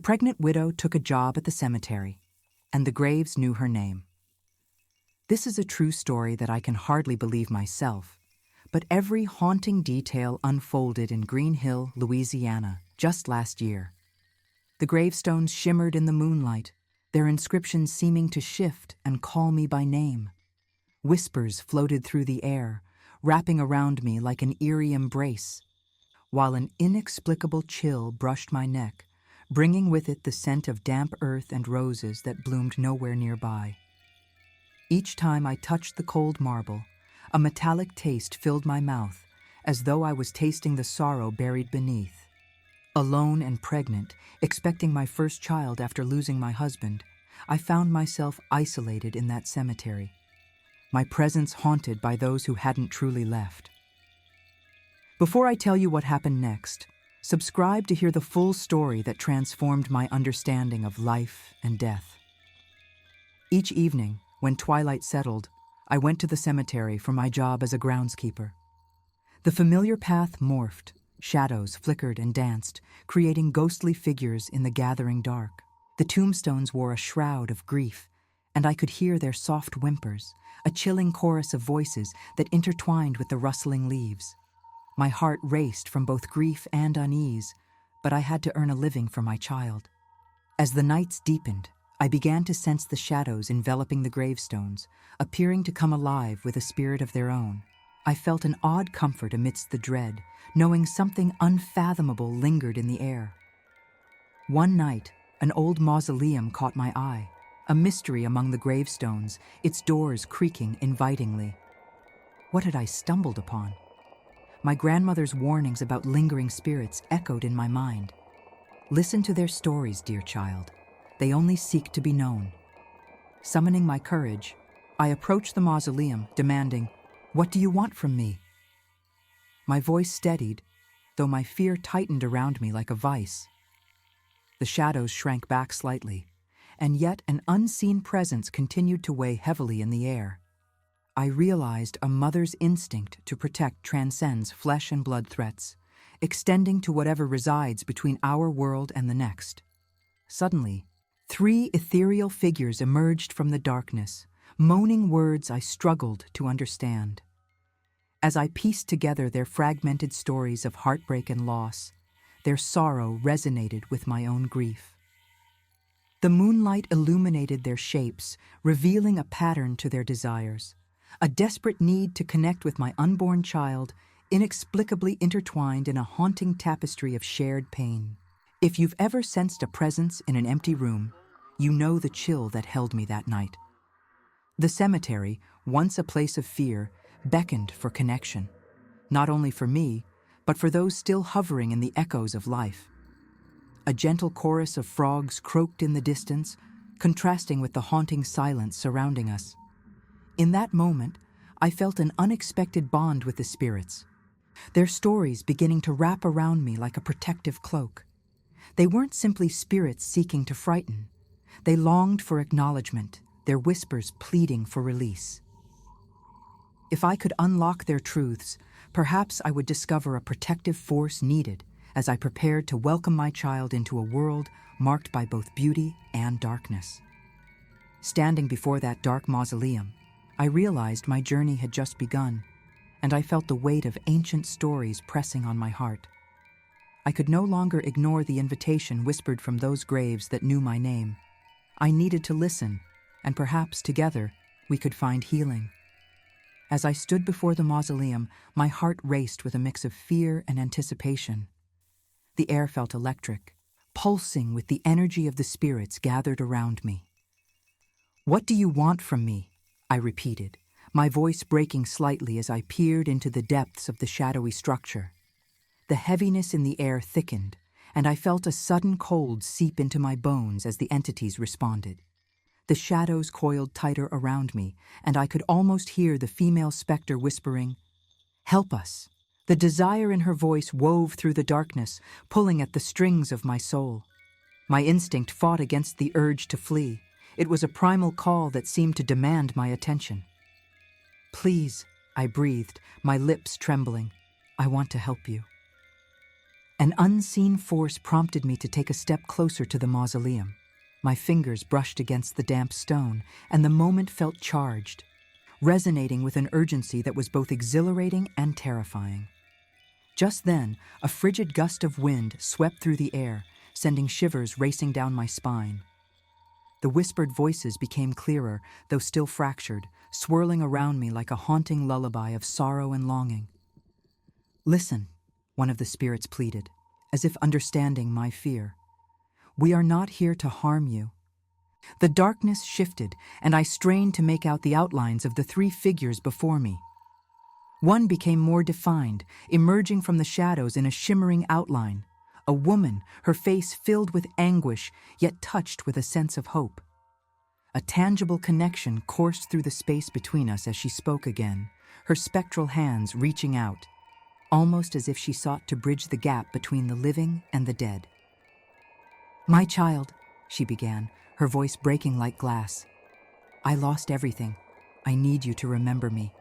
pregnant widow took a job at the cemetery, and the graves knew her name. This is a true story that I can hardly believe myself, but every haunting detail unfolded in Green Hill, Louisiana, just last year. The gravestones shimmered in the moonlight, their inscriptions seeming to shift and call me by name. Whispers floated through the air, wrapping around me like an eerie embrace, while an inexplicable chill brushed my neck, bringing with it the scent of damp earth and roses that bloomed nowhere nearby. Each time I touched the cold marble, a metallic taste filled my mouth, as though I was tasting the sorrow buried beneath. Alone and pregnant, expecting my first child after losing my husband, I found myself isolated in that cemetery, my presence haunted by those who hadn't truly left. Before I tell you what happened next, subscribe to hear the full story that transformed my understanding of life and death. Each evening, when twilight settled, I went to the cemetery for my job as a groundskeeper. The familiar path morphed, shadows flickered and danced, creating ghostly figures in the gathering dark. The tombstones wore a shroud of grief, and I could hear their soft whimpers, a chilling chorus of voices that intertwined with the rustling leaves. My heart raced from both grief and unease, but I had to earn a living for my child. As the nights deepened, I began to sense the shadows enveloping the gravestones, appearing to come alive with a spirit of their own. I felt an odd comfort amidst the dread, knowing something unfathomable lingered in the air. One night, an old mausoleum caught my eye, a mystery among the gravestones, its doors creaking invitingly. What had I stumbled upon? My grandmother's warnings about lingering spirits echoed in my mind. Listen to their stories, dear child. They only seek to be known. Summoning my courage, I approached the mausoleum, demanding, "What do you want from me?" My voice steadied, though my fear tightened around me like a vice. The shadows shrank back slightly, and yet an unseen presence continued to weigh heavily in the air. I realized a mother's instinct to protect transcends flesh and blood threats, extending to whatever resides between our world and the next. Suddenly, 3 ethereal figures emerged from the darkness, moaning words I struggled to understand. As I pieced together their fragmented stories of heartbreak and loss, their sorrow resonated with my own grief. The moonlight illuminated their shapes, revealing a pattern to their desires, a desperate need to connect with my unborn child, inexplicably intertwined in a haunting tapestry of shared pain. If you've ever sensed a presence in an empty room, you know the chill that held me that night. The cemetery, once a place of fear, beckoned for connection, not only for me, but for those still hovering in the echoes of life. A gentle chorus of frogs croaked in the distance, contrasting with the haunting silence surrounding us. In that moment, I felt an unexpected bond with the spirits, their stories beginning to wrap around me like a protective cloak. They weren't simply spirits seeking to frighten. They longed for acknowledgement, their whispers pleading for release. If I could unlock their truths, perhaps I would discover a protective force needed as I prepared to welcome my child into a world marked by both beauty and darkness. Standing before that dark mausoleum, I realized my journey had just begun, and I felt the weight of ancient stories pressing on my heart. I could no longer ignore the invitation whispered from those graves that knew my name. I needed to listen, and perhaps together we could find healing. As I stood before the mausoleum, my heart raced with a mix of fear and anticipation. The air felt electric, pulsing with the energy of the spirits gathered around me. "What do you want from me?" I repeated, my voice breaking slightly as I peered into the depths of the shadowy structure. The heaviness in the air thickened, and I felt a sudden cold seep into my bones as the entities responded. The shadows coiled tighter around me, and I could almost hear the female specter whispering, "Help us." The desire in her voice wove through the darkness, pulling at the strings of my soul. My instinct fought against the urge to flee. It was a primal call that seemed to demand my attention. "Please," I breathed, my lips trembling. "I want to help you." An unseen force prompted me to take a step closer to the mausoleum. My fingers brushed against the damp stone, and the moment felt charged, resonating with an urgency that was both exhilarating and terrifying. Just then, a frigid gust of wind swept through the air, sending shivers racing down my spine. The whispered voices became clearer, though still fractured, swirling around me like a haunting lullaby of sorrow and longing. "Listen," one of the spirits pleaded, as if understanding my fear. "We are not here to harm you." The darkness shifted, and I strained to make out the outlines of the three figures before me. One became more defined, emerging from the shadows in a shimmering outline. A woman, her face filled with anguish, yet touched with a sense of hope. A tangible connection coursed through the space between us as she spoke again, her spectral hands reaching out, almost as if she sought to bridge the gap between the living and the dead. "My child," she began, her voice breaking like glass. "I lost everything. I need you to remember me."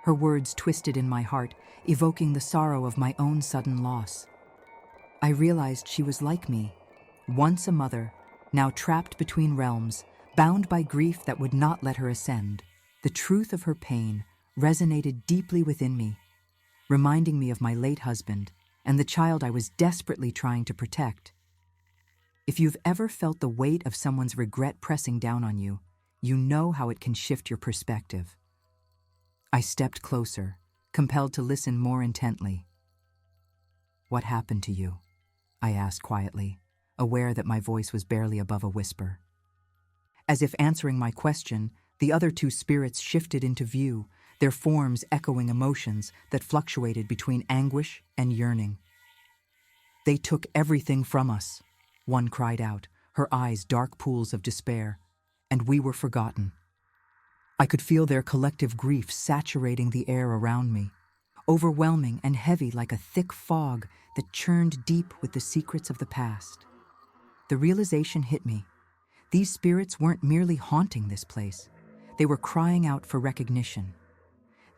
Her words twisted in my heart, evoking the sorrow of my own sudden loss. I realized she was like me, once a mother, now trapped between realms, bound by grief that would not let her ascend. The truth of her pain resonated deeply within me, reminding me of my late husband and the child I was desperately trying to protect. If you've ever felt the weight of someone's regret pressing down on you, you know how it can shift your perspective. I stepped closer, compelled to listen more intently. "What happened to you?" I asked quietly, aware that my voice was barely above a whisper. As if answering my question, the other two spirits shifted into view, their forms echoing emotions that fluctuated between anguish and yearning. "They took everything from us," one cried out, her eyes dark pools of despair, "and we were forgotten." I could feel their collective grief saturating the air around me, overwhelming and heavy like a thick fog that churned deep with the secrets of the past. The realization hit me. These spirits weren't merely haunting this place. They were crying out for recognition.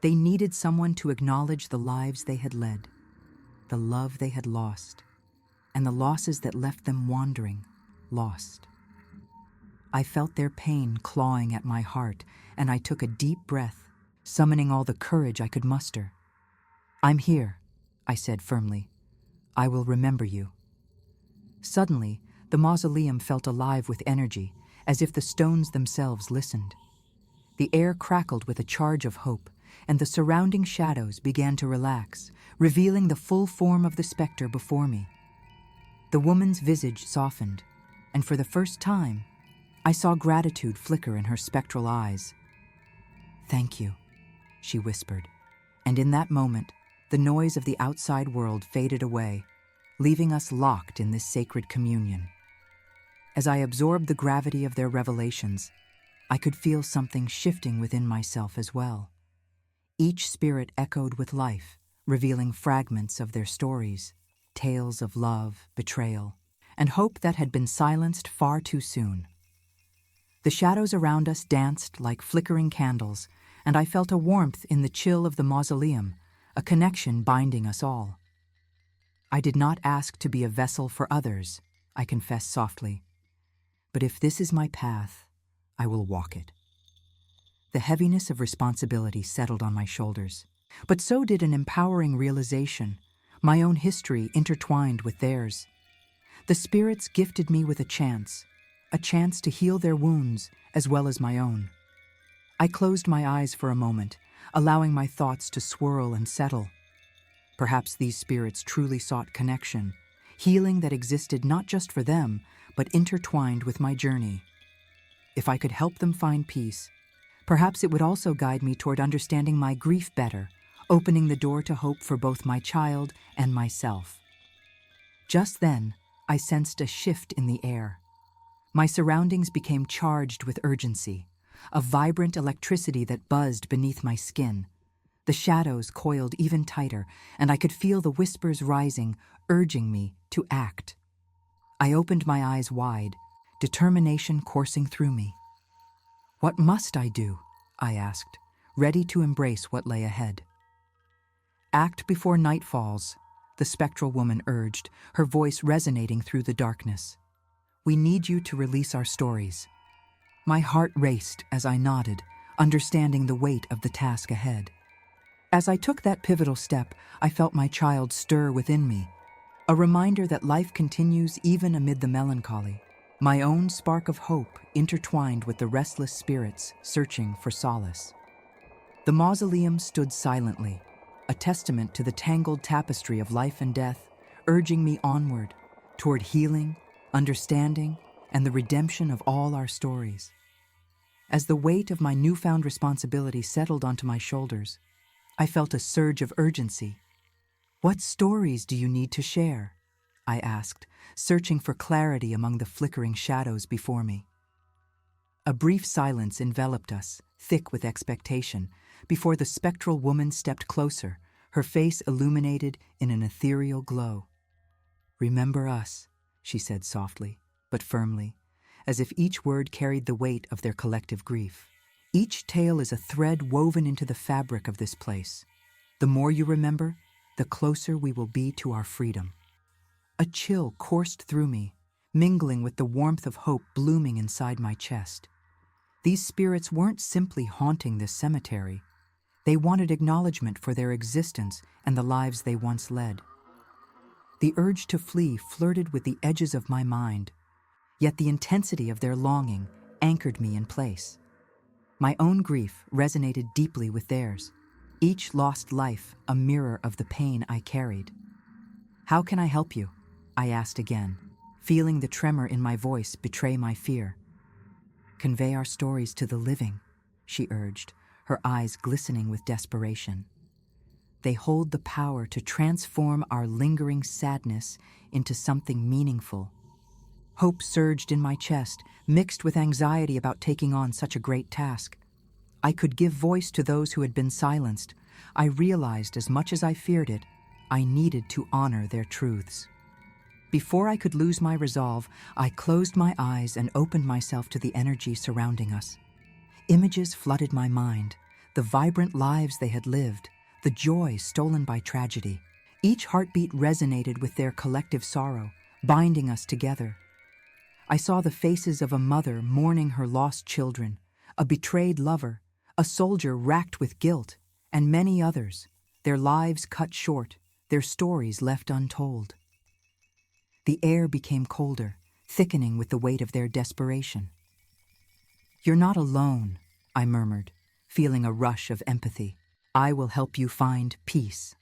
They needed someone to acknowledge the lives they had led, the love they had lost, and the losses that left them wandering, lost. I felt their pain clawing at my heart, and I took a deep breath, summoning all the courage I could muster. "I'm here," I said firmly. "I will remember you." Suddenly, the mausoleum felt alive with energy, as if the stones themselves listened. The air crackled with a charge of hope, and the surrounding shadows began to relax, revealing the full form of the specter before me. The woman's visage softened, and for the first time, I saw gratitude flicker in her spectral eyes. "Thank you," she whispered, and in that moment, the noise of the outside world faded away, leaving us locked in this sacred communion. As I absorbed the gravity of their revelations, I could feel something shifting within myself as well. Each spirit echoed with life, revealing fragments of their stories, tales of love, betrayal, and hope that had been silenced far too soon. The shadows around us danced like flickering candles, and I felt a warmth in the chill of the mausoleum, a connection binding us all. "I did not ask to be a vessel for others," I confessed softly. "But if this is my path, I will walk it." The heaviness of responsibility settled on my shoulders, but so did an empowering realization, my own history intertwined with theirs. The spirits gifted me with a chance to heal their wounds as well as my own. I closed my eyes for a moment, allowing my thoughts to swirl and settle. Perhaps these spirits truly sought connection, healing that existed not just for them, but intertwined with my journey. If I could help them find peace, perhaps it would also guide me toward understanding my grief better, opening the door to hope for both my child and myself. Just then, I sensed a shift in the air. My surroundings became charged with urgency, a vibrant electricity that buzzed beneath my skin. The shadows coiled even tighter, and I could feel the whispers rising, urging me to act. I opened my eyes wide, determination coursing through me. "What must I do?" I asked, ready to embrace what lay ahead. "Act before night falls," the spectral woman urged, her voice resonating through the darkness. "We need you to release our stories." My heart raced as I nodded, understanding the weight of the task ahead. As I took that pivotal step, I felt my child stir within me, a reminder that life continues even amid the melancholy. My own spark of hope intertwined with the restless spirits searching for solace. The mausoleum stood silently, a testament to the tangled tapestry of life and death, urging me onward, toward healing, understanding, and the redemption of all our stories. As the weight of my newfound responsibility settled onto my shoulders, I felt a surge of urgency. "What stories do you need to share?" I asked, searching for clarity among the flickering shadows before me. A brief silence enveloped us, thick with expectation, before the spectral woman stepped closer, her face illuminated in an ethereal glow. "Remember us," she said softly, but firmly, as if each word carried the weight of their collective grief. "Each tale is a thread woven into the fabric of this place. The more you remember, the closer we will be to our freedom." A chill coursed through me, mingling with the warmth of hope blooming inside my chest. These spirits weren't simply haunting this cemetery. They wanted acknowledgement for their existence and the lives they once led. The urge to flee flirted with the edges of my mind, yet the intensity of their longing anchored me in place. My own grief resonated deeply with theirs, each lost life a mirror of the pain I carried. "How can I help you?" I asked again, feeling the tremor in my voice betray my fear. "Convey our stories to the living," she urged, her eyes glistening with desperation. "They hold the power to transform our lingering sadness into something meaningful." Hope surged in my chest, mixed with anxiety about taking on such a great task. I could give voice to those who had been silenced. I realized, as much as I feared it, I needed to honor their truths. Before I could lose my resolve, I closed my eyes and opened myself to the energy surrounding us. Images flooded my mind, the vibrant lives they had lived, the joy stolen by tragedy. Each heartbeat resonated with their collective sorrow, binding us together. I saw the faces of a mother mourning her lost children, a betrayed lover, a soldier racked with guilt, and many others, their lives cut short, their stories left untold. The air became colder, thickening with the weight of their desperation. "You're not alone," I murmured, feeling a rush of empathy. "I will help you find peace."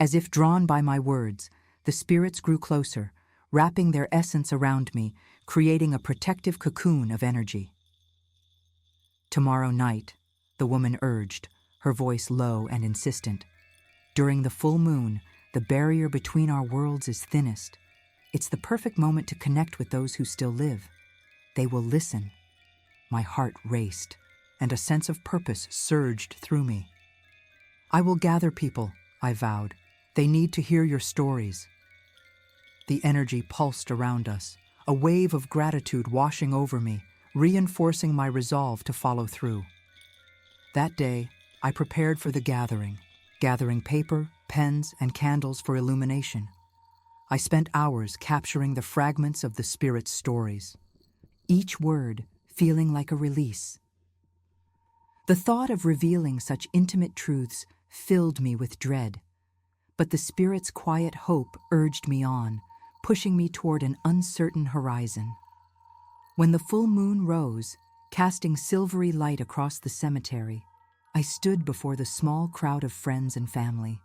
As if drawn by my words, the spirits grew closer, wrapping their essence around me, creating a protective cocoon of energy. "Tomorrow night," the woman urged, her voice low and insistent. "During the full moon, the barrier between our worlds is thinnest. It's the perfect moment to connect with those who still live. They will listen." My heart raced, and a sense of purpose surged through me. "I will gather people," I vowed. "They need to hear your stories." The energy pulsed around us, a wave of gratitude washing over me, reinforcing my resolve to follow through. That day, I prepared for the gathering paper, pens, and candles for illumination. I spent hours capturing the fragments of the spirit's stories, each word feeling like a release. The thought of revealing such intimate truths filled me with dread, but the spirit's quiet hope urged me on, pushing me toward an uncertain horizon. When the full moon rose, casting silvery light across the cemetery, I stood before the small crowd of friends and family.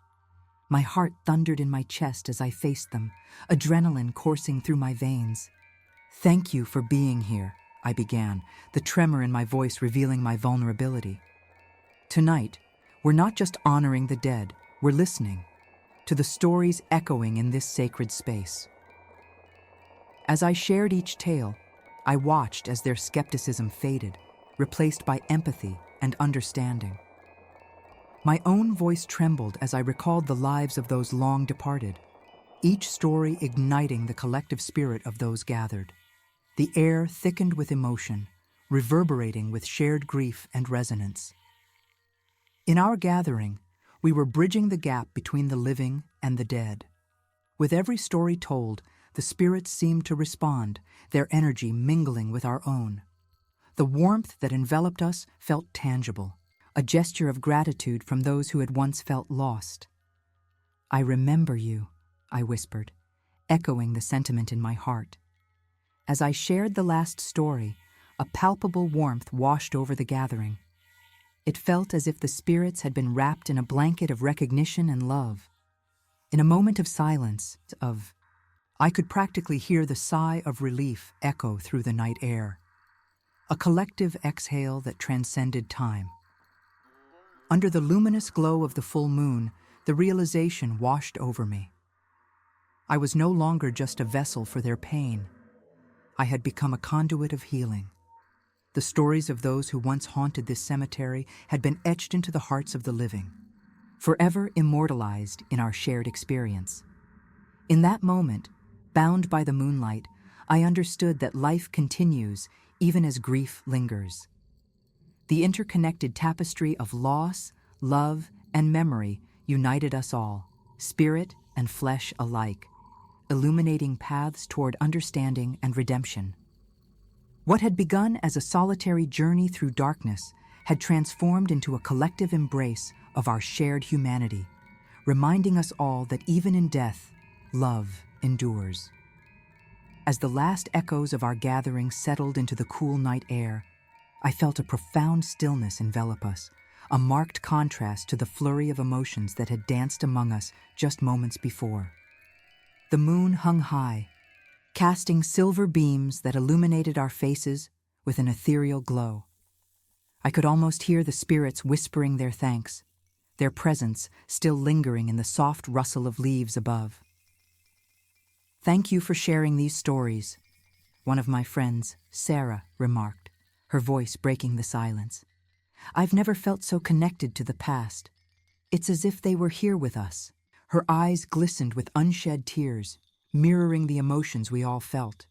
My heart thundered in my chest as I faced them, adrenaline coursing through my veins. "Thank you for being here," I began, the tremor in my voice revealing my vulnerability. "Tonight, we're not just honoring the dead, we're listening to the stories echoing in this sacred space." As I shared each tale, I watched as their skepticism faded, replaced by empathy and understanding. My own voice trembled as I recalled the lives of those long departed, each story igniting the collective spirit of those gathered. The air thickened with emotion, reverberating with shared grief and resonance. In our gathering, We were bridging the gap between the living and the dead. With every story told, the spirits seemed to respond, their energy mingling with our own. The warmth that enveloped us felt tangible, a gesture of gratitude from those who had once felt lost. "I remember you," I whispered, echoing the sentiment in my heart. As I shared the last story, a palpable warmth washed over the gathering. It felt as if the spirits had been wrapped in a blanket of recognition and love. In a moment of silence, I could practically hear the sigh of relief echo through the night air, a collective exhale that transcended time. Under the luminous glow of the full moon, the realization washed over me. I was no longer just a vessel for their pain. I had become a conduit of healing. The stories of those who once haunted this cemetery had been etched into the hearts of the living, forever immortalized in our shared experience. In that moment, bound by the moonlight, I understood that life continues even as grief lingers. The interconnected tapestry of loss, love, and memory united us all, spirit and flesh alike, illuminating paths toward understanding and redemption. What had begun as a solitary journey through darkness had transformed into a collective embrace of our shared humanity, reminding us all that even in death, love endures. As the last echoes of our gathering settled into the cool night air, I felt a profound stillness envelop us, a marked contrast to the flurry of emotions that had danced among us just moments before. The moon hung high, casting silver beams that illuminated our faces with an ethereal glow. I could almost hear the spirits whispering their thanks, their presence still lingering in the soft rustle of leaves above. "Thank you for sharing these stories," one of my friends, Sarah, remarked, her voice breaking the silence. "I've never felt so connected to the past. It's as if they were here with us." Her eyes glistened with unshed tears, mirroring the emotions we all felt.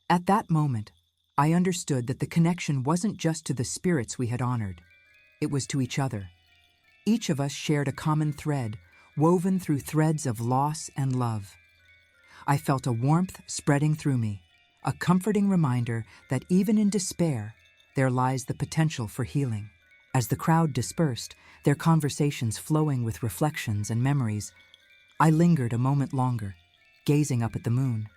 At that moment, I understood that the connection wasn't just to the spirits we had honored. It was to each other. Each of us shared a common thread, woven through threads of loss and love. I felt a warmth spreading through me, a comforting reminder that even in despair, there lies the potential for healing. As the crowd dispersed, their conversations flowing with reflections and memories, I lingered a moment longer, gazing up at the moon.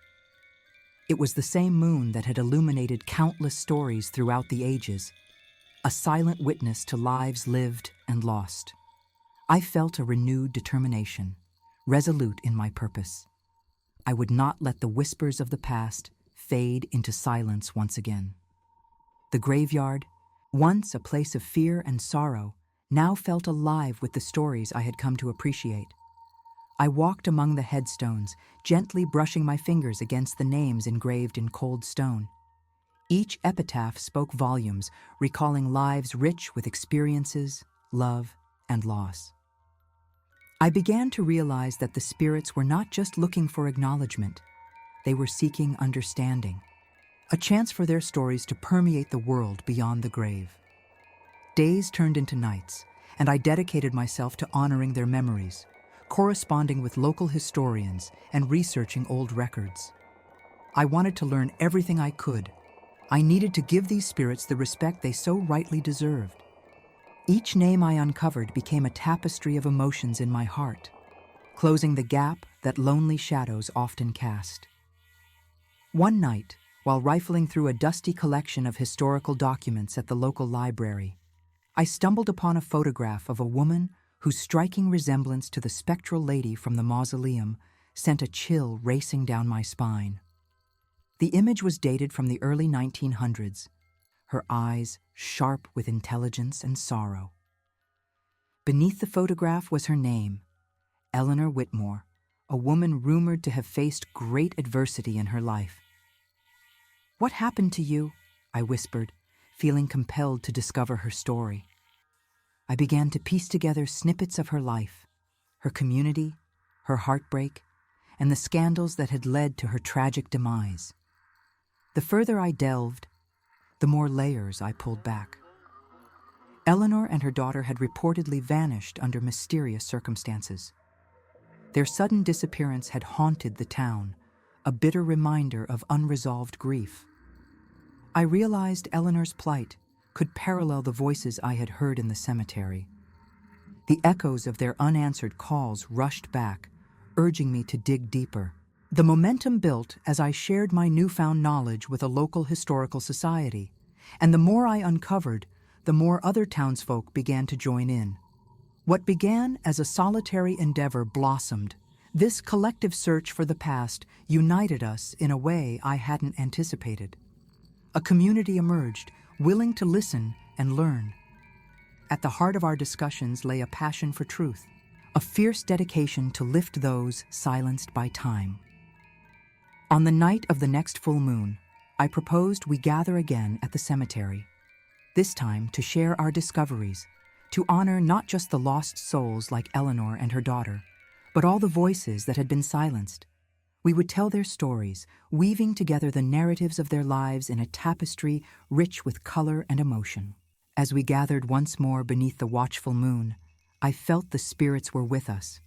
It was the same moon that had illuminated countless stories throughout the ages, a silent witness to lives lived and lost. I felt a renewed determination, resolute in my purpose. I would not let the whispers of the past fade into silence once again. The graveyard, once a place of fear and sorrow, now felt alive with the stories I had come to appreciate. I walked among the headstones, gently brushing my fingers against the names engraved in cold stone. Each epitaph spoke volumes, recalling lives rich with experiences, love, and loss. I began to realize that the spirits were not just looking for acknowledgement, they were seeking understanding, a chance for their stories to permeate the world beyond the grave. Days turned into nights, and I dedicated myself to honoring their memories, corresponding with local historians and researching old records. I wanted to learn everything I could. I needed to give these spirits the respect they so rightly deserved. Each name I uncovered became a tapestry of emotions in my heart, closing the gap that lonely shadows often cast. One night, while rifling through a dusty collection of historical documents at the local library, I stumbled upon a photograph of a woman whose striking resemblance to the spectral lady from the mausoleum sent a chill racing down my spine. The image was dated from the early 1900s, her eyes sharp with intelligence and sorrow. Beneath the photograph was her name, Eleanor Whitmore, a woman rumored to have faced great adversity in her life. "What happened to you?" I whispered, feeling compelled to discover her story. I began to piece together snippets of her life, her community, her heartbreak, and the scandals that had led to her tragic demise. The further I delved, the more layers I pulled back. Eleanor and her daughter had reportedly vanished under mysterious circumstances. Their sudden disappearance had haunted the town, a bitter reminder of unresolved grief. I realized Eleanor's plight could parallel the voices I had heard in the cemetery. The echoes of their unanswered calls rushed back, urging me to dig deeper. The momentum built as I shared my newfound knowledge with a local historical society, and the more I uncovered, the more other townsfolk began to join in. What began as a solitary endeavor blossomed. This collective search for the past united us in a way I hadn't anticipated. A community emerged, willing to listen and learn. At the heart of our discussions lay a passion for truth, a fierce dedication to lift those silenced by time. On the night of the next full moon, I proposed we gather again at the cemetery, this time to share our discoveries, to honor not just the lost souls like Eleanor and her daughter, but all the voices that had been silenced. We would tell their stories, weaving together the narratives of their lives in a tapestry rich with color and emotion. As we gathered once more beneath the watchful moon, I felt the spirits were with us.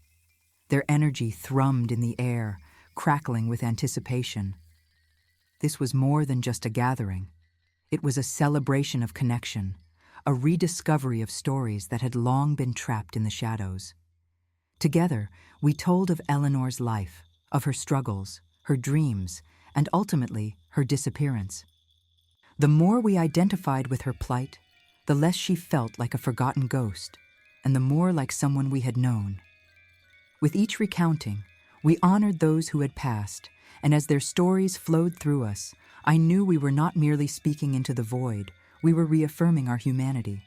Their energy thrummed in the air, crackling with anticipation. This was more than just a gathering. It was a celebration of connection, a rediscovery of stories that had long been trapped in the shadows. Together, we told of Eleanor's life, of her struggles, her dreams, and ultimately, her disappearance. The more we identified with her plight, the less she felt like a forgotten ghost, and the more like someone we had known. With each recounting, we honored those who had passed, and as their stories flowed through us, I knew we were not merely speaking into the void, we were reaffirming our humanity.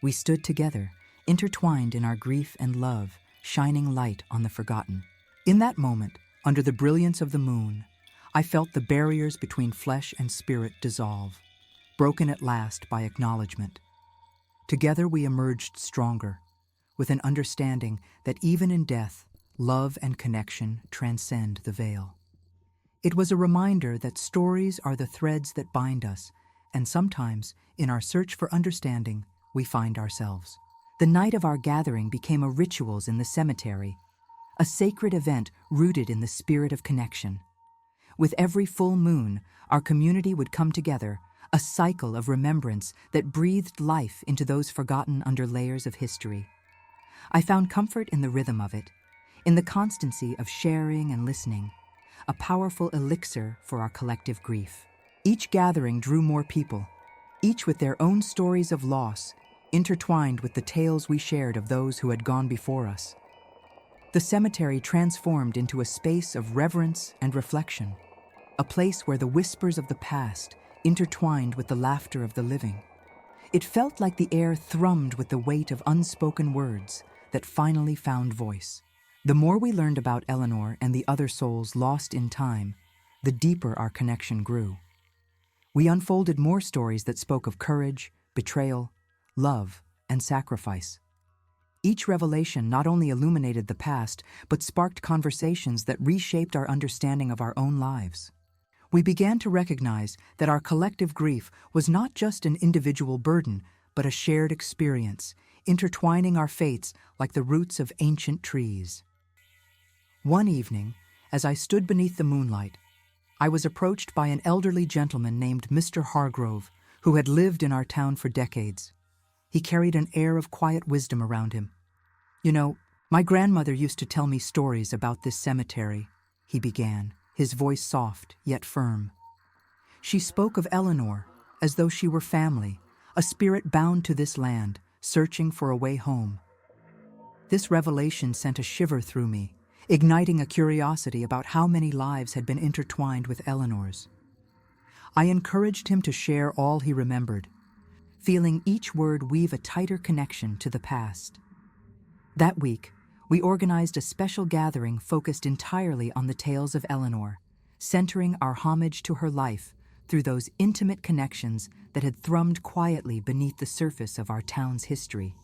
We stood together, intertwined in our grief and love, shining light on the forgotten. In that moment, under the brilliance of the moon, I felt the barriers between flesh and spirit dissolve, broken at last by acknowledgement. Together we emerged stronger, with an understanding that even in death, love and connection transcend the veil. It was a reminder that stories are the threads that bind us, and sometimes, in our search for understanding, we find ourselves. The night of our gathering became a rituals in the cemetery, a sacred event rooted in the spirit of connection. With every full moon, our community would come together, a cycle of remembrance that breathed life into those forgotten under layers of history. I found comfort in the rhythm of it, in the constancy of sharing and listening, a powerful elixir for our collective grief. Each gathering drew more people, each with their own stories of loss, intertwined with the tales we shared of those who had gone before us. The cemetery transformed into a space of reverence and reflection, a place where the whispers of the past intertwined with the laughter of the living. It felt like the air thrummed with the weight of unspoken words that finally found voice. The more we learned about Eleanor and the other souls lost in time, the deeper our connection grew. We unfolded more stories that spoke of courage, betrayal, love, and sacrifice. Each revelation not only illuminated the past, but sparked conversations that reshaped our understanding of our own lives. We began to recognize that our collective grief was not just an individual burden, but a shared experience, intertwining our fates like the roots of ancient trees. One evening, as I stood beneath the moonlight, I was approached by an elderly gentleman named Mr. Hargrove, who had lived in our town for decades. He carried an air of quiet wisdom around him. "You know, my grandmother used to tell me stories about this cemetery," he began, his voice soft yet firm. "She spoke of Eleanor as though she were family, a spirit bound to this land, searching for a way home." This revelation sent a shiver through me, igniting a curiosity about how many lives had been intertwined with Eleanor's. I encouraged him to share all he remembered, feeling each word weave a tighter connection to the past. That week, we organized a special gathering focused entirely on the tales of Eleanor, centering our homage to her life through those intimate connections that had thrummed quietly beneath the surface of our town's history.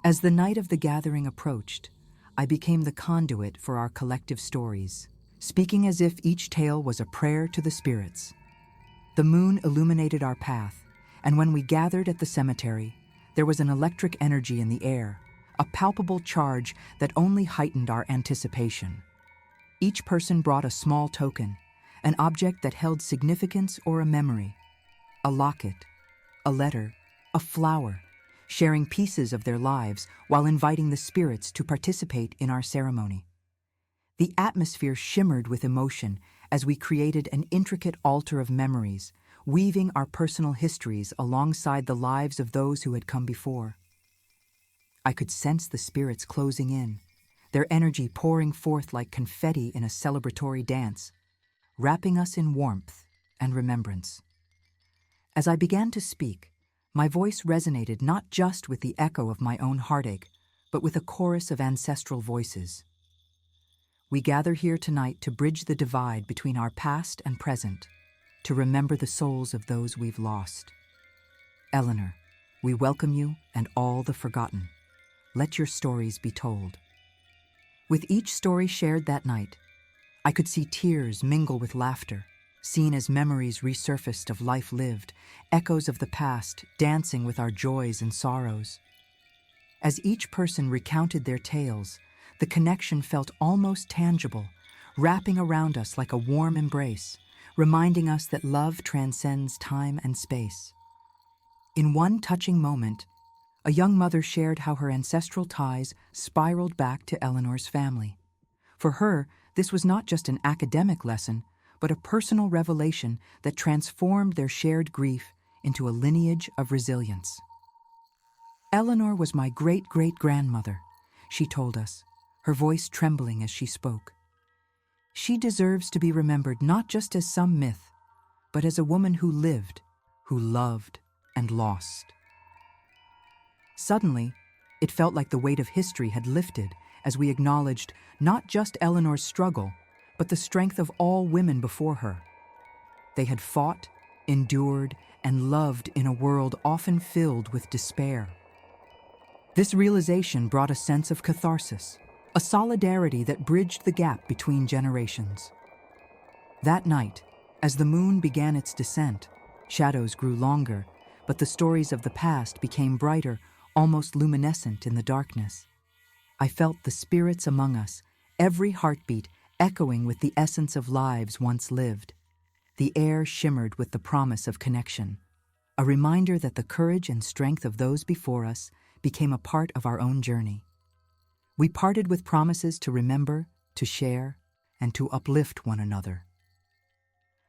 As the night of the gathering approached, I became the conduit for our collective stories, speaking as if each tale was a prayer to the spirits. The moon illuminated our path, and when we gathered at the cemetery, There was an electric energy in the air, a palpable charge that only heightened our anticipation. Each person brought a small token, an object that held significance or a memory. A locket, a letter, a flower, sharing pieces of their lives while inviting the spirits to participate in our ceremony. The atmosphere shimmered with emotion as we created an intricate altar of memories, weaving our personal histories alongside the lives of those who had come before. I could sense the spirits closing in, their energy pouring forth like confetti in a celebratory dance, wrapping us in warmth and remembrance. As I began to speak, my voice resonated not just with the echo of my own heartache, but with a chorus of ancestral voices. We gather here tonight to bridge the divide between our past and present, to remember the souls of those we've lost. Eleanor, we welcome you and all the forgotten. Let your stories be told. With each story shared that night, I could see tears mingle with laughter, seen as memories resurfaced of life lived, echoes of the past dancing with our joys and sorrows. As each person recounted their tales, the connection felt almost tangible, wrapping around us like a warm embrace, reminding us that love transcends time and space. In one touching moment, a young mother shared how her ancestral ties spiraled back to Eleanor's family. For her, this was not just an academic lesson, but a personal revelation that transformed their shared grief into a lineage of resilience. Eleanor was my great-great-grandmother, she told us, her voice trembling as she spoke. She deserves to be remembered not just as some myth, but as a woman who lived, who loved, and lost. Suddenly, it felt like the weight of history had lifted as we acknowledged not just Eleanor's struggle, but the strength of all women before her. They had fought, endured, and loved in a world often filled with despair. This realization brought a sense of catharsis, a solidarity that bridged the gap between generations. That night, as the moon began its descent, shadows grew longer, but the stories of the past became brighter, almost luminescent in the darkness. I felt the spirits among us, every heartbeat echoing with the essence of lives once lived. The air shimmered with the promise of connection, a reminder that the courage and strength of those before us became a part of our own journey. We parted with promises to remember, to share, and to uplift one another.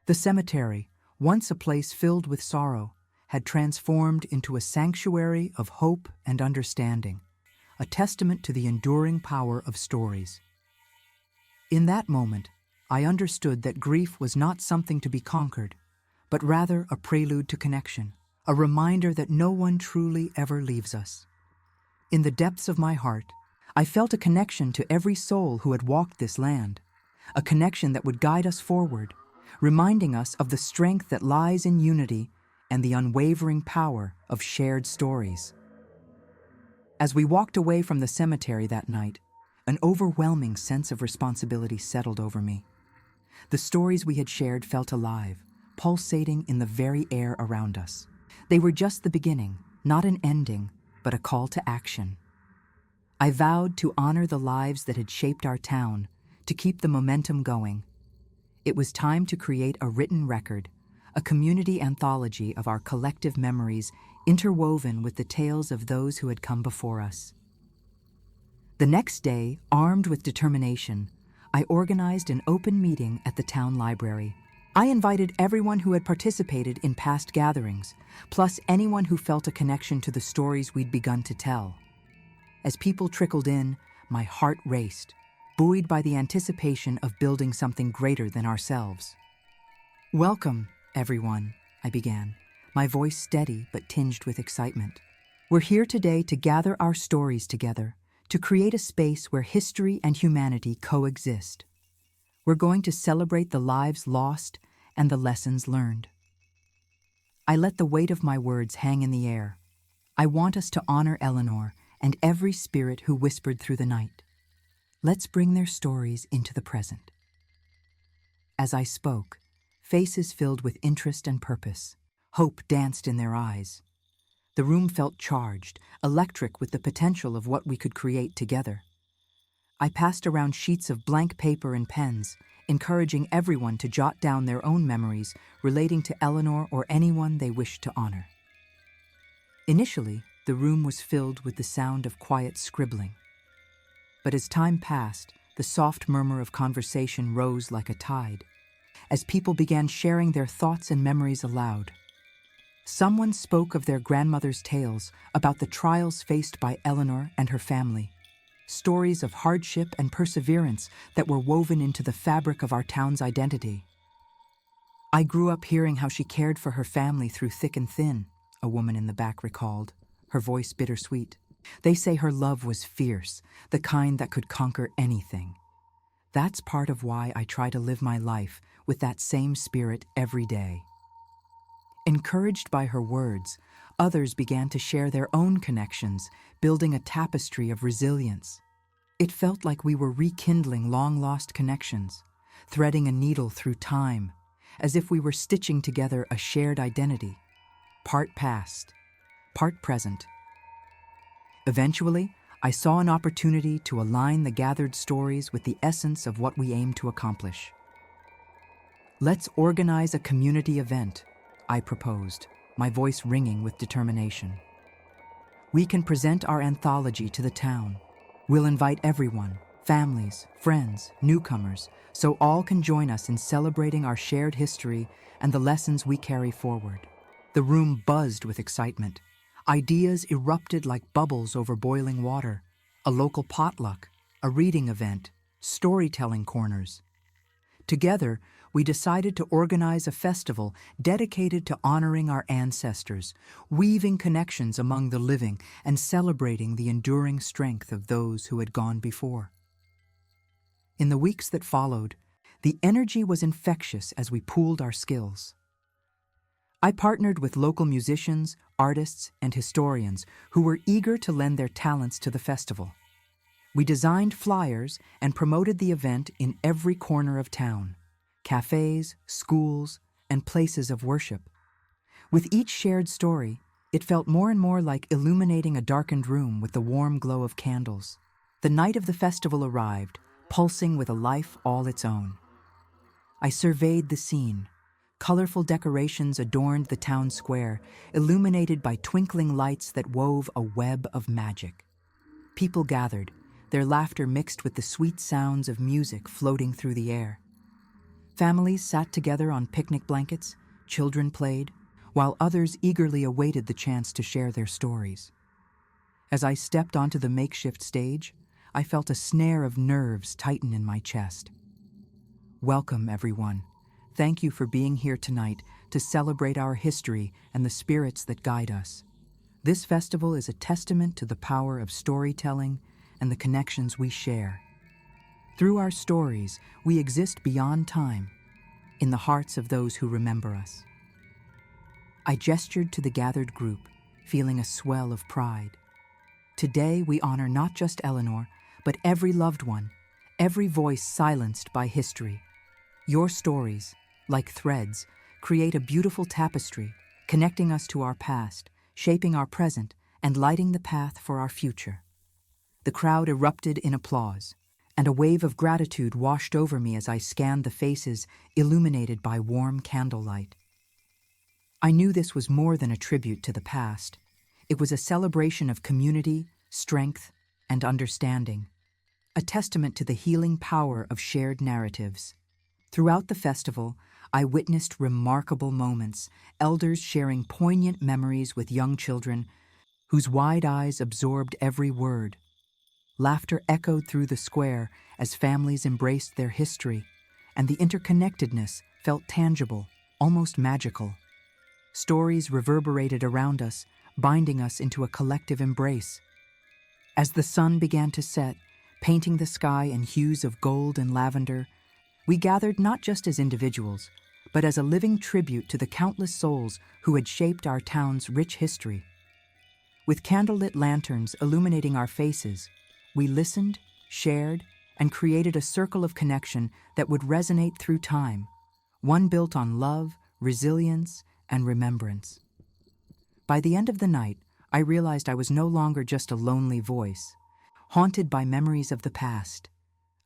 The cemetery, once a place filled with sorrow, had transformed into a sanctuary of hope and understanding, a testament to the enduring power of stories. In that moment, I understood that grief was not something to be conquered, but rather a prelude to connection, a reminder that no one truly ever leaves us. In the depths of my heart, I felt a connection to every soul who had walked this land, a connection that would guide us forward, reminding us of the strength that lies in unity and the unwavering power of shared stories. As we walked away from the cemetery that night, an overwhelming sense of responsibility settled over me. The stories we had shared felt alive, pulsating in the very air around us. They were just the beginning, not an ending, but a call to action. I vowed to honor the lives that had shaped our town, to keep the momentum going. It was time to create a written record, a community anthology of our collective memories interwoven with the tales of those who had come before us. The next day, armed with determination, I organized an open meeting at the town library. I invited everyone who had participated in past gatherings, plus anyone who felt a connection to the stories we'd begun to tell. As people trickled in, my heart raced, buoyed by the anticipation of building something greater than ourselves. "Welcome, everyone," I began, my voice steady but tinged with excitement. "We're here today to gather our stories together, to create a space where history and humanity coexist. We're going to celebrate the lives lost and the lessons learned." I let the weight of my words hang in the air. I want us to honor Eleanor and every spirit who whispered through the night. Let's bring their stories into the present. As I spoke, faces filled with interest and purpose. Hope danced in their eyes. The room felt charged, electric with the potential of what we could create together. I passed around sheets of blank paper and pens, encouraging everyone to jot down their own memories relating to Eleanor or anyone they wished to honor. Initially, the room was filled with the sound of quiet scribbling. But as time passed, the soft murmur of conversation rose like a tide, as people began sharing their thoughts and memories aloud. Someone spoke of their grandmother's tales about the trials faced by Eleanor and her family, stories of hardship and perseverance that were woven into the fabric of our town's identity. I grew up hearing how she cared for her family through thick and thin, a woman in the back recalled, her voice bittersweet. They say her love was fierce, the kind that could conquer anything. That's part of why I try to live my life with that same spirit every day. Encouraged by her words, others began to share their own connections, building a tapestry of resilience. It felt like we were rekindling long-lost connections, threading a needle through time, as if we were stitching together a shared identity, part past, part present. Eventually, I saw an opportunity to align the gathered stories with the essence of what we aim to accomplish. Let's organize a community event, I proposed, my voice ringing with determination. We can present our anthology to the town. We'll invite everyone, families, friends, newcomers, so all can join us in celebrating our shared history and the lessons we carry forward. The room buzzed with excitement. Ideas erupted like bubbles over boiling water. A local potluck, a reading event, storytelling corners. Together, we decided to organize a festival dedicated to honoring our ancestors, weaving connections among the living and celebrating the enduring strength of those who had gone before. In the weeks that followed, the energy was infectious as we pooled our skills. I partnered with local musicians, artists, and historians who were eager to lend their talents to the festival. We designed flyers and promoted the event in every corner of town, cafes, schools, and places of worship. With each shared story, it felt more and more like illuminating a darkened room with the warm glow of candles. The night of the festival arrived, pulsing with a life all its own. I surveyed the scene. Colorful decorations adorned the town square, illuminated by twinkling lights that wove a web of magic. People gathered, their laughter mixed with the sweet sounds of music floating through the air. Families sat together on picnic blankets, children played, while others eagerly awaited the chance to share their stories. As I stepped onto the makeshift stage, I felt a snare of nerves tighten in my chest. Welcome, everyone. Thank you for being here tonight to celebrate our history and the spirits that guide us. This festival is a testament to the power of storytelling and the connections we share. Through our stories, we exist beyond time, in the hearts of those who remember us. I gestured to the gathered group, feeling a swell of pride. Today, we honor not just Eleanor, but every loved one, every voice silenced by history. Your stories, like threads, create a beautiful tapestry, connecting us to our past, shaping our present, and lighting the path for our future. The crowd erupted in applause, and a wave of gratitude washed over me as I scanned the faces illuminated by warm candlelight. I knew this was more than a tribute to the past. It was a celebration of community, strength, and understanding, a testament to the healing power of shared narratives. Throughout the festival, I witnessed remarkable moments, elders sharing poignant memories with young children whose wide eyes absorbed every word. Laughter echoed through the square as families embraced their history, and the interconnectedness felt tangible, almost magical. Stories reverberated around us, binding us into a collective embrace. As the sun began to set, painting the sky in hues of gold and lavender, we gathered not just as individuals, but as a living tribute to the countless souls who had shaped our town's rich history. With candlelit lanterns illuminating our faces, we listened, shared, and created a circle of connection that would resonate through time, one built on love, resilience, and remembrance. By the end of the night, I realized I was no longer just a lonely voice, haunted by memories of the past.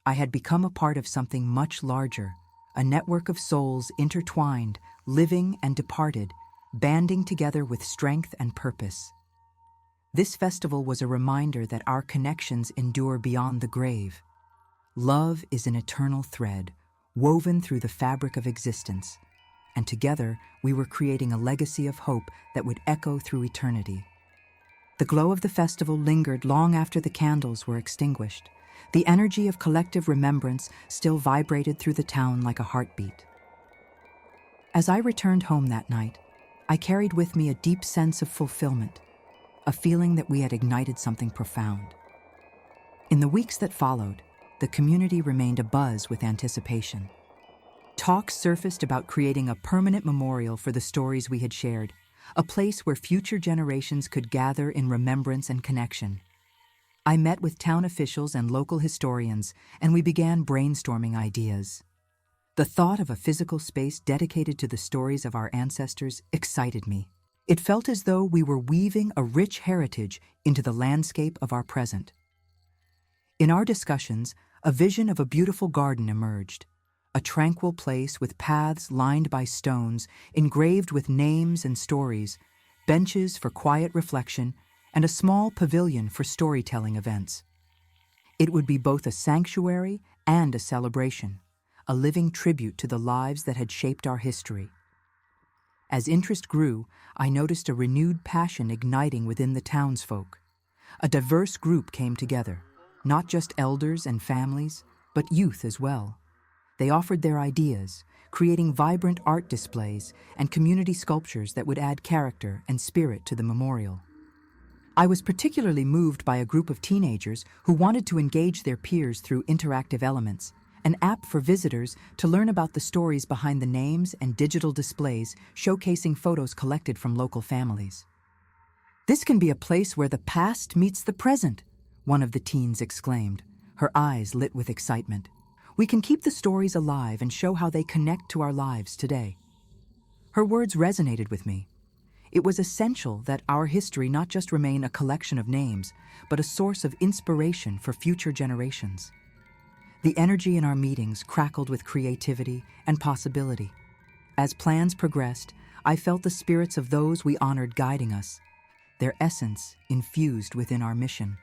I had become a part of something much larger, a network of souls intertwined, living and departed, banding together with strength and purpose. This festival was a reminder that our connections endure beyond the grave. Love is an eternal thread, woven through the fabric of existence, and together we were creating a legacy of hope that would echo through eternity. The glow of the festival lingered long after the candles were extinguished. The energy of collective remembrance still vibrated through the town like a heartbeat. As I returned home that night, I carried with me a deep sense of fulfillment, a feeling that we had ignited something profound. In the weeks that followed, the community remained abuzz with anticipation. Talk surfaced about creating a permanent memorial for the stories we had shared, a place where future generations could gather in remembrance and connection. I met with town officials and local historians, and we began brainstorming ideas. The thought of a physical space dedicated to the stories of our ancestors excited me. It felt as though we were weaving a rich heritage into the landscape of our present. In our discussions, a vision of a beautiful garden emerged, a tranquil place with paths lined by stones, engraved with names and stories, benches for quiet reflection, and a small pavilion for storytelling events. It would be both a sanctuary and a celebration, a living tribute to the lives that had shaped our history. As interest grew, I noticed a renewed passion igniting within the townsfolk. A diverse group came together, not just elders and families, but youth as well. They offered their ideas, creating vibrant art displays and community sculptures that would add character and spirit to the memorial. I was particularly moved by a group of teenagers who wanted to engage their peers through interactive elements, an app for visitors to learn about the stories behind the names and digital displays showcasing photos collected from local families. "This can be a place where the past meets the present," one of the teens exclaimed, her eyes lit with excitement. "We can keep the stories alive and show how they connect to our lives today." Her words resonated with me. It was essential that our history not just remain a collection of names, but a source of inspiration for future generations. The energy in our meetings crackled with creativity and possibility. As plans progressed, I felt the spirits of those we honored guiding us, their essence infused within our mission.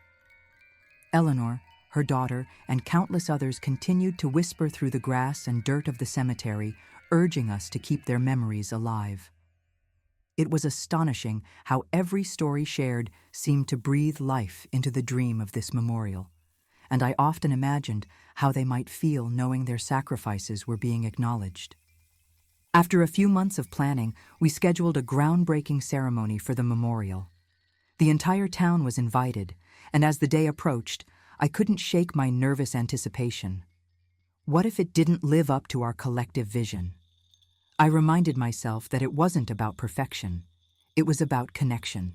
Eleanor, her daughter, and countless others continued to whisper through the grass and dirt of the cemetery, urging us to keep their memories alive. It was astonishing how every story shared seemed to breathe life into the dream of this memorial, and I often imagined how they might feel knowing their sacrifices were being acknowledged. After a few months of planning, we scheduled a groundbreaking ceremony for the memorial. The entire town was invited, and as the day approached, I couldn't shake my nervous anticipation. What if it didn't live up to our collective vision? I reminded myself that it wasn't about perfection. It was about connection.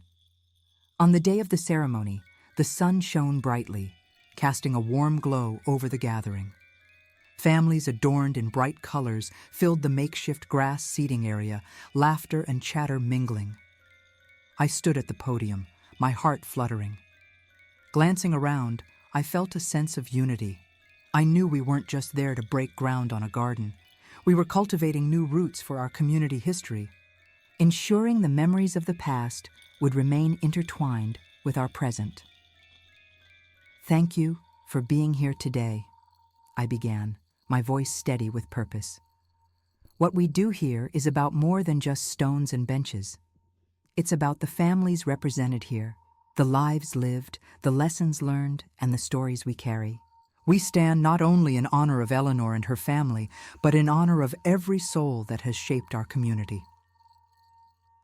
On the day of the ceremony, the sun shone brightly, casting a warm glow over the gathering. Families adorned in bright colors filled the makeshift grass seating area, laughter and chatter mingling. I stood at the podium, my heart fluttering. Glancing around, I felt a sense of unity. I knew we weren't just there to break ground on a garden. We were cultivating new roots for our community history, ensuring the memories of the past would remain intertwined with our present. "Thank you for being here today," I began, my voice steady with purpose. "What we do here is about more than just stones and benches. It's about the families represented here, the lives lived, the lessons learned, and the stories we carry. We stand not only in honor of Eleanor and her family, but in honor of every soul that has shaped our community."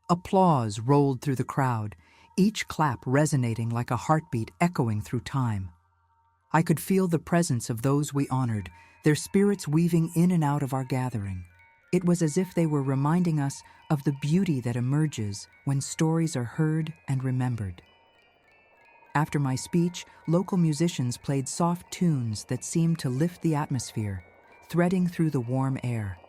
Applause rolled through the crowd, each clap resonating like a heartbeat echoing through time. I could feel the presence of those we honored, their spirits weaving in and out of our gathering. It was as if they were reminding us of the beauty that emerges when stories are heard and remembered. After my speech, local musicians played soft tunes that seemed to lift the atmosphere, threading through the warm air.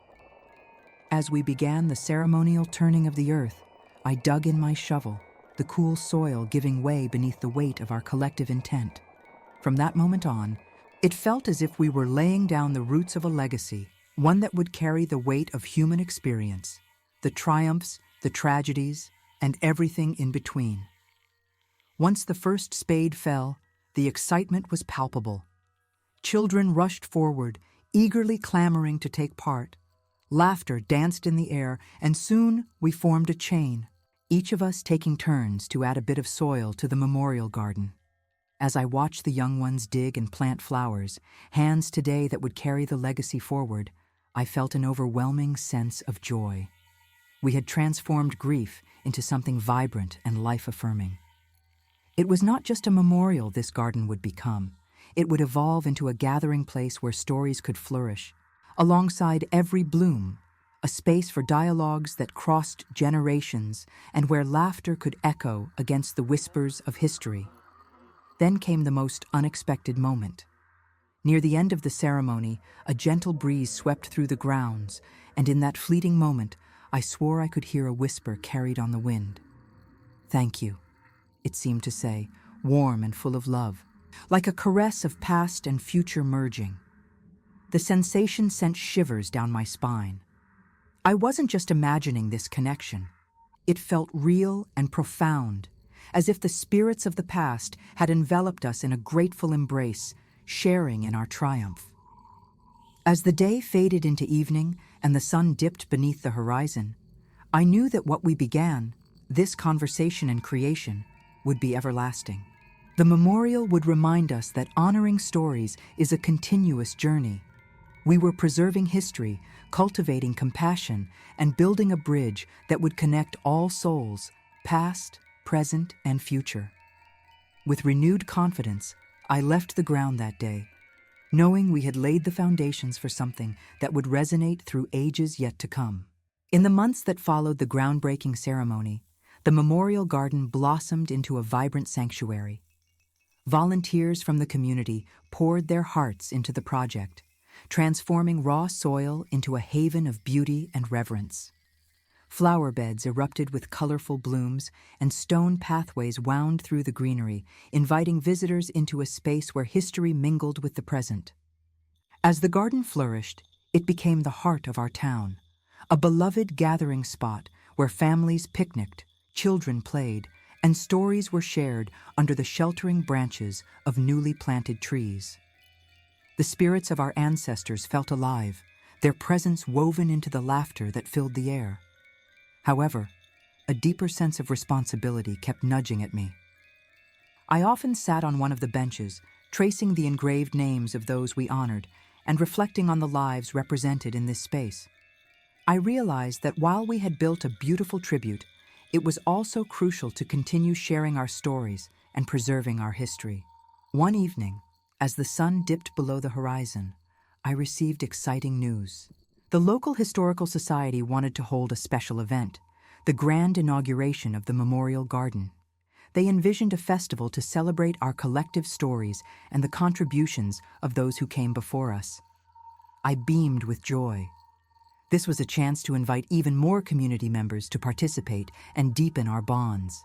As we began the ceremonial turning of the earth, I dug in my shovel, the cool soil giving way beneath the weight of our collective intent. From that moment on, it felt as if we were laying down the roots of a legacy, one that would carry the weight of human experience, the triumphs, the tragedies, and everything in between. Once the first spade fell, the excitement was palpable. Children rushed forward, eagerly clamoring to take part. Laughter danced in the air, and soon we formed a chain, each of us taking turns to add a bit of soil to the memorial garden. As I watched the young ones dig and plant flowers, hands today that would carry the legacy forward, I felt an overwhelming sense of joy. We had transformed grief into something vibrant and life-affirming. It was not just a memorial this garden would become. It would evolve into a gathering place where stories could flourish. Alongside every bloom, a space for dialogues that crossed generations and where laughter could echo against the whispers of history. Then came the most unexpected moment. Near the end of the ceremony, a gentle breeze swept through the grounds, and in that fleeting moment, I swore I could hear a whisper carried on the wind. "Thank you," it seemed to say, warm and full of love, like a caress of past and future merging. The sensation sent shivers down my spine. I wasn't just imagining this connection. It felt real and profound, as if the spirits of the past had enveloped us in a grateful embrace, sharing in our triumph. As the day faded into evening and the sun dipped beneath the horizon, I knew that what we began, this conversation and creation, would be everlasting. The memorial would remind us that honoring stories is a continuous journey. We were preserving history, cultivating compassion, and building a bridge that would connect all souls, past, present, and future. With renewed confidence, I left the ground that day, knowing we had laid the foundations for something that would resonate through ages yet to come. In the months that followed the groundbreaking ceremony, the memorial garden blossomed into a vibrant sanctuary. Volunteers from the community poured their hearts into the project, transforming raw soil into a haven of beauty and reverence. Flower beds erupted with colorful blooms, and stone pathways wound through the greenery, inviting visitors into a space where history mingled with the present. As the garden flourished, it became the heart of our town, a beloved gathering spot where families picnicked, children played, and stories were shared under the sheltering branches of newly planted trees. The spirits of our ancestors felt alive, their presence woven into the laughter that filled the air. However, a deeper sense of responsibility kept nudging at me. I often sat on one of the benches, tracing the engraved names of those we honored and reflecting on the lives represented in this space. I realized that while we had built a beautiful tribute, it was also crucial to continue sharing our stories and preserving our history. One evening, as the sun dipped below the horizon, I received exciting news. The local historical society wanted to hold a special event, the grand inauguration of the Memorial Garden. They envisioned a festival to celebrate our collective stories and the contributions of those who came before us. I beamed with joy. This was a chance to invite even more community members to participate and deepen our bonds.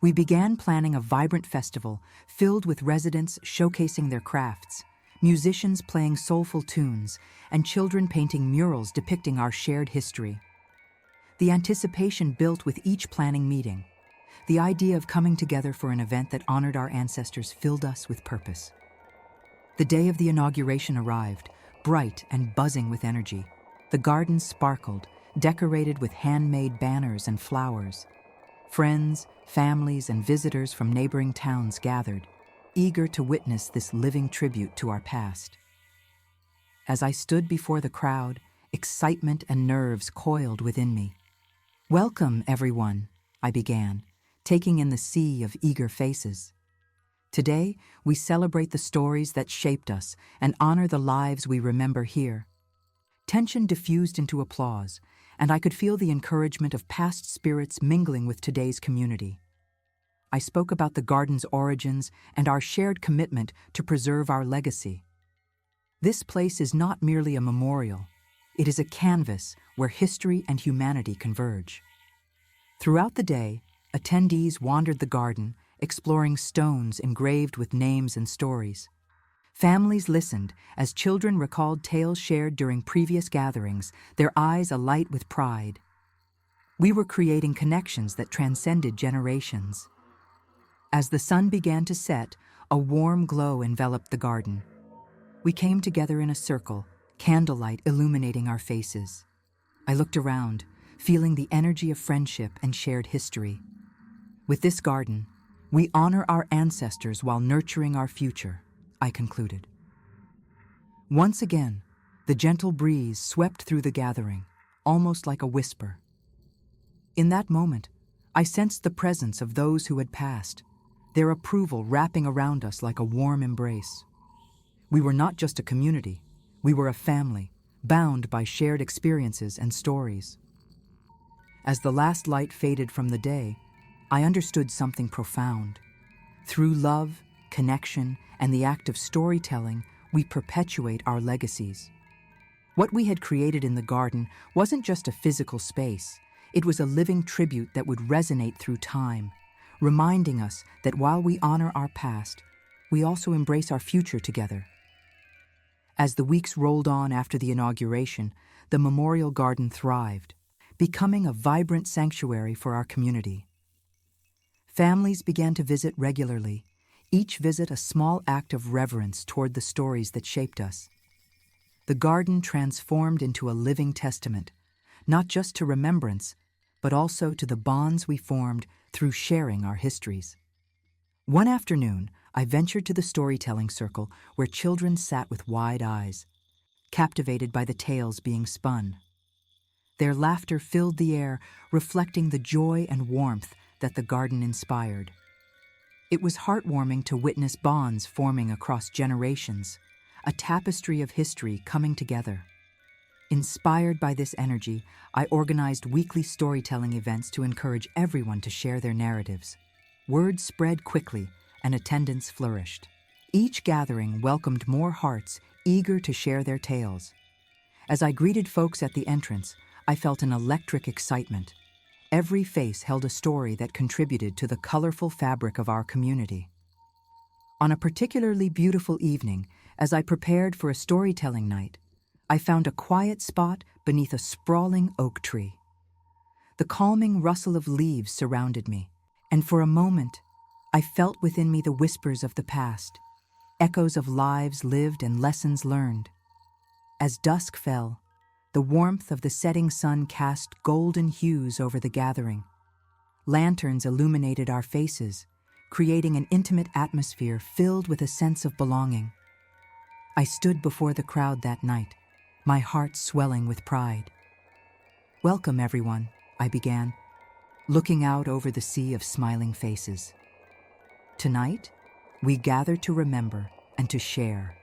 We began planning a vibrant festival filled with residents showcasing their crafts, musicians playing soulful tunes, and children painting murals depicting our shared history. The anticipation built with each planning meeting. The idea of coming together for an event that honored our ancestors filled us with purpose. The day of the inauguration arrived, bright and buzzing with energy. The garden sparkled, decorated with handmade banners and flowers. Friends, families, and visitors from neighboring towns gathered, eager to witness this living tribute to our past. As I stood before the crowd, excitement and nerves coiled within me. "Welcome, everyone," I began, taking in the sea of eager faces. "Today, we celebrate the stories that shaped us and honor the lives we remember here." Tension diffused into applause, and I could feel the encouragement of past spirits mingling with today's community. I spoke about the garden's origins and our shared commitment to preserve our legacy. This place is not merely a memorial. It is a canvas where history and humanity converge. Throughout the day, attendees wandered the garden, exploring stones engraved with names and stories. Families listened as children recalled tales shared during previous gatherings, their eyes alight with pride. We were creating connections that transcended generations. As the sun began to set, a warm glow enveloped the garden. We came together in a circle, candlelight illuminating our faces. I looked around, feeling the energy of friendship and shared history. With this garden, we honor our ancestors while nurturing our future, I concluded. Once again, the gentle breeze swept through the gathering, almost like a whisper. In that moment, I sensed the presence of those who had passed, their approval wrapping around us like a warm embrace. We were not just a community, we were a family, bound by shared experiences and stories. As the last light faded from the day, I understood something profound. Through love, connection, and the act of storytelling, we perpetuate our legacies. What we had created in the garden wasn't just a physical space, it was a living tribute that would resonate through time, reminding us that while we honor our past, we also embrace our future together. As the weeks rolled on after the inauguration, the memorial garden thrived, becoming a vibrant sanctuary for our community. Families began to visit regularly, each visit a small act of reverence toward the stories that shaped us. The garden transformed into a living testament, not just to remembrance, but also to the bonds we formed through sharing our histories. One afternoon, I ventured to the storytelling circle where children sat with wide eyes, captivated by the tales being spun. Their laughter filled the air, reflecting the joy and warmth that the garden inspired. It was heartwarming to witness bonds forming across generations, a tapestry of history coming together. Inspired by this energy, I organized weekly storytelling events to encourage everyone to share their narratives. Word spread quickly, and attendance flourished. Each gathering welcomed more hearts eager to share their tales. As I greeted folks at the entrance, I felt an electric excitement. Every face held a story that contributed to the colorful fabric of our community. On a particularly beautiful evening, as I prepared for a storytelling night, I found a quiet spot beneath a sprawling oak tree. The calming rustle of leaves surrounded me, and for a moment, I felt within me the whispers of the past, echoes of lives lived and lessons learned. As dusk fell, the warmth of the setting sun cast golden hues over the gathering. Lanterns illuminated our faces, creating an intimate atmosphere filled with a sense of belonging. I stood before the crowd that night, my heart swelling with pride. "Welcome, everyone," I began, looking out over the sea of smiling faces. "Tonight, we gather to remember and to share,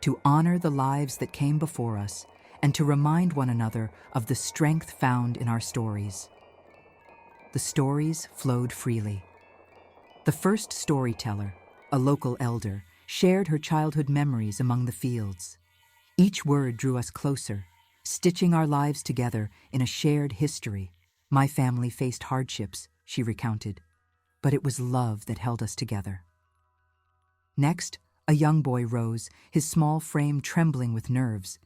to honor the lives that came before us, and to remind one another of the strength found in our stories." The stories flowed freely. The first storyteller, a local elder, shared her childhood memories among the fields. Each word drew us closer, stitching our lives together in a shared history. "My family faced hardships," she recounted, "but it was love that held us together." Next, a young boy rose, his small frame trembling with nerves.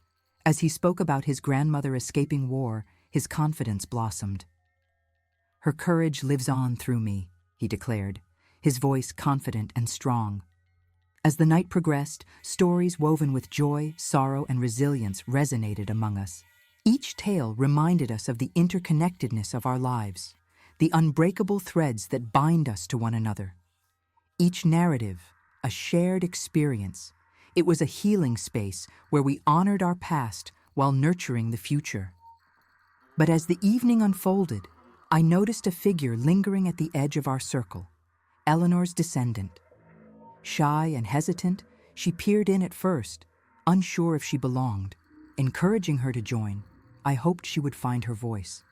As he spoke about his grandmother escaping war, his confidence blossomed. "Her courage lives on through me," he declared, his voice confident and strong. As the night progressed, stories woven with joy, sorrow, and resilience resonated among us. Each tale reminded us of the interconnectedness of our lives, the unbreakable threads that bind us to one another. Each narrative, a shared experience. It was a healing space where we honored our past while nurturing the future. But as the evening unfolded, I noticed a figure lingering at the edge of our circle, Eleanor's descendant. Shy and hesitant, she peered in at first, unsure if she belonged. Encouraging her to join, I hoped she would find her voice.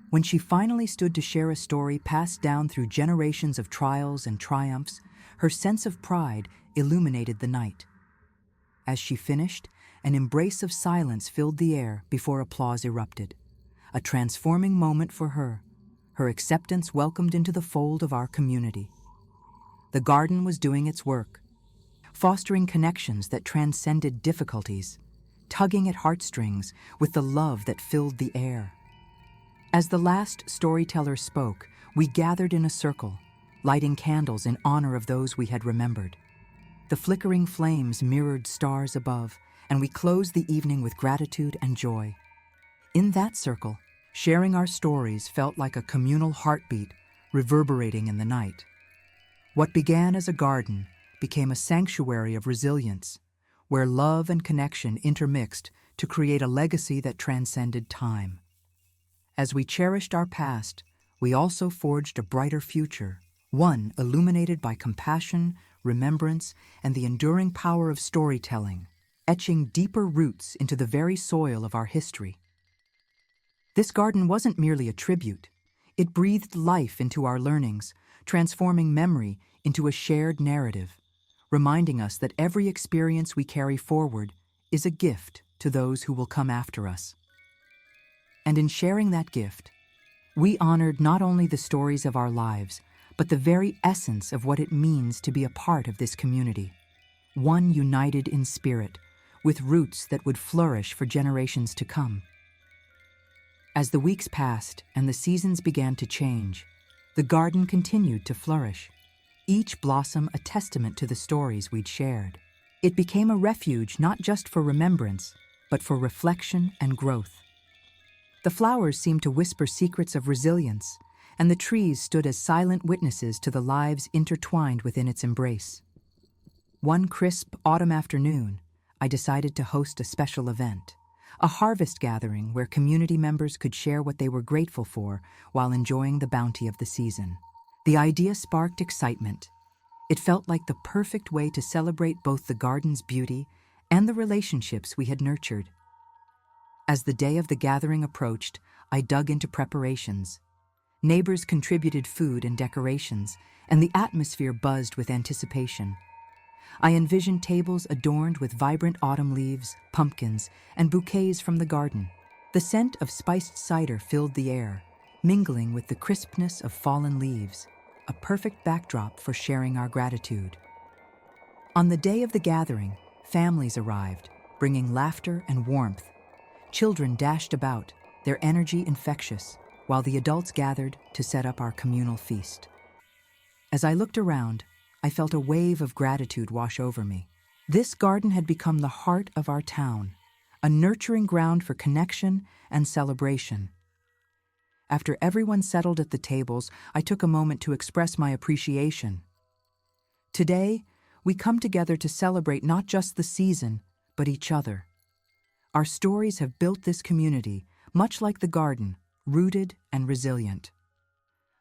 When she finally stood to share a story passed down through generations of trials and triumphs, her sense of pride illuminated the night. As she finished, an embrace of silence filled the air before applause erupted. A transforming moment for her, her acceptance welcomed into the fold of our community. The garden was doing its work, fostering connections that transcended difficulties, tugging at heartstrings with the love that filled the air. As the last storyteller spoke, we gathered in a circle, lighting candles in honor of those we had remembered. The flickering flames mirrored stars above, and we closed the evening with gratitude and joy. In that circle, sharing our stories felt like a communal heartbeat reverberating in the night. What began as a garden became a sanctuary of resilience, where love and connection intermixed to create a legacy that transcended time. As we cherished our past, we also forged a brighter future, one illuminated by compassion, remembrance, and the enduring power of storytelling, etching deeper roots into the very soil of our history. This garden wasn't merely a tribute. It breathed life into our learnings, transforming memory into a shared narrative, reminding us that every experience we carry forward is a gift to those who will come after us. And in sharing that gift, we honored not only the stories of our lives, but the very essence of what it means to be a part of this community, one united in spirit, with roots that would flourish for generations to come. As the weeks passed and the seasons began to change, the garden continued to flourish, each blossom a testament to the stories we'd shared. It became a refuge not just for remembrance, but for reflection and growth. The flowers seemed to whisper secrets of resilience, and the trees stood as silent witnesses to the lives intertwined within its embrace. One crisp autumn afternoon, I decided to host a special event, a harvest gathering where community members could share what they were grateful for while enjoying the bounty of the season. The idea sparked excitement. It felt like the perfect way to celebrate both the garden's beauty and the relationships we had nurtured. As the day of the gathering approached, I dug into preparations. Neighbors contributed food and decorations, and the atmosphere buzzed with anticipation. I envisioned tables adorned with vibrant autumn leaves, pumpkins, and bouquets from the garden. The scent of spiced cider filled the air, mingling with the crispness of fallen leaves, a perfect backdrop for sharing our gratitude. On the day of the gathering, families arrived, bringing laughter and warmth. Children dashed about, their energy infectious, while the adults gathered to set up our communal feast. As I looked around, I felt a wave of gratitude wash over me. This garden had become the heart of our town, a nurturing ground for connection and celebration. After everyone settled at the tables, I took a moment to express my appreciation. Today, we come together to celebrate not just the season, but each other. Our stories have built this community, much like the garden, rooted and resilient.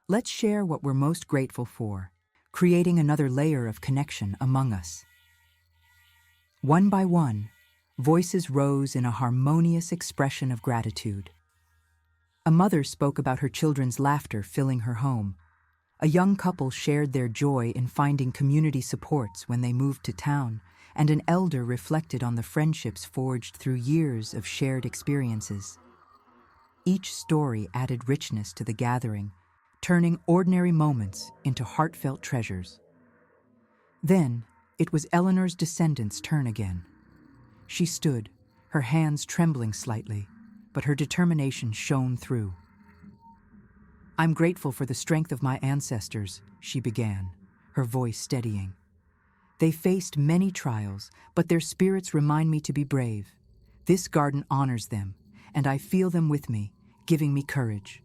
Let's share what we're most grateful for, creating another layer of connection among us. One by one, voices rose in a harmonious expression of gratitude. A mother spoke about her children's laughter filling her home. A young couple shared their joy in finding community supports when they moved to town, and an elder reflected on the friendships forged through years of shared experiences. Each story added richness to the gathering, turning ordinary moments into heartfelt treasures. Then, it was Eleanor's descendants' turn again. She stood, her hands trembling slightly, but her determination shone through. "I'm grateful for the strength of my ancestors," she began, her voice steadying. "They faced many trials, but their spirits remind me to be brave. This garden honors them, and I feel them with me, giving me courage."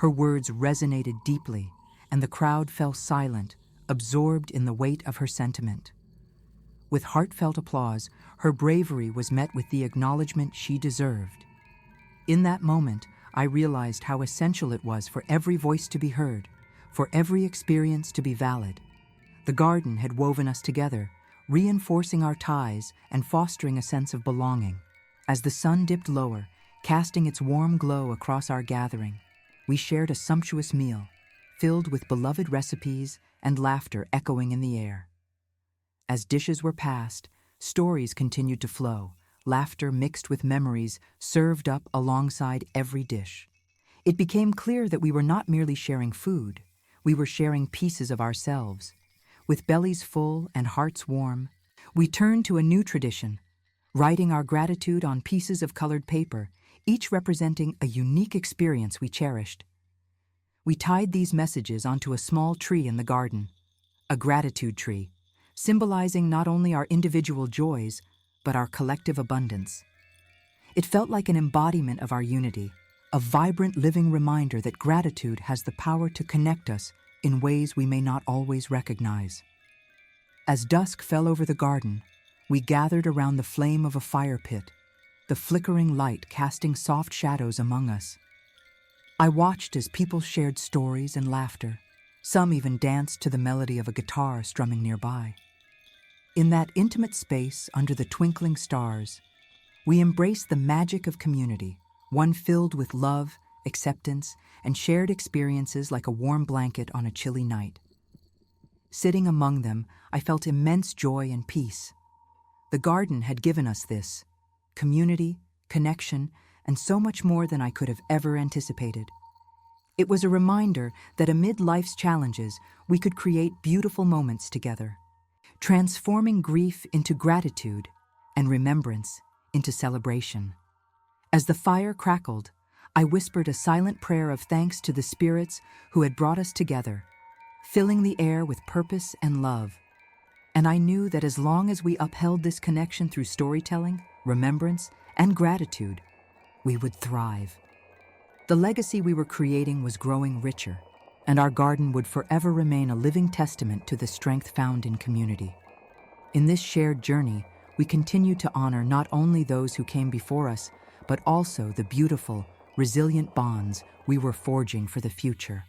Her words resonated deeply, and the crowd fell silent, absorbed in the weight of her sentiment. With heartfelt applause, her bravery was met with the acknowledgement she deserved. In that moment, I realized how essential it was for every voice to be heard, for every experience to be valid. The garden had woven us together, reinforcing our ties and fostering a sense of belonging. As the sun dipped lower, casting its warm glow across our gathering, we shared a sumptuous meal, filled with beloved recipes and laughter echoing in the air. As dishes were passed, stories continued to flow, laughter mixed with memories served up alongside every dish. It became clear that we were not merely sharing food, we were sharing pieces of ourselves. With bellies full and hearts warm, we turned to a new tradition, writing our gratitude on pieces of colored paper, each representing a unique experience we cherished. We tied these messages onto a small tree in the garden, a gratitude tree, symbolizing not only our individual joys, but our collective abundance. It felt like an embodiment of our unity, a vibrant living reminder that gratitude has the power to connect us in ways we may not always recognize. As dusk fell over the garden, we gathered around the flame of a fire pit, the flickering light casting soft shadows among us. I watched as people shared stories and laughter. Some even danced to the melody of a guitar strumming nearby. In that intimate space under the twinkling stars, we embraced the magic of community, one filled with love, acceptance, and shared experiences like a warm blanket on a chilly night. Sitting among them, I felt immense joy and peace. The garden had given us this: community, connection, and so much more than I could have ever anticipated. It was a reminder that amid life's challenges, we could create beautiful moments together, transforming grief into gratitude and remembrance into celebration. As the fire crackled, I whispered a silent prayer of thanks to the spirits who had brought us together, filling the air with purpose and love. And I knew that as long as we upheld this connection through storytelling, remembrance, and gratitude, we would thrive. The legacy we were creating was growing richer, and our garden would forever remain a living testament to the strength found in community. In this shared journey, we continue to honor not only those who came before us, but also the beautiful, resilient bonds we were forging for the future.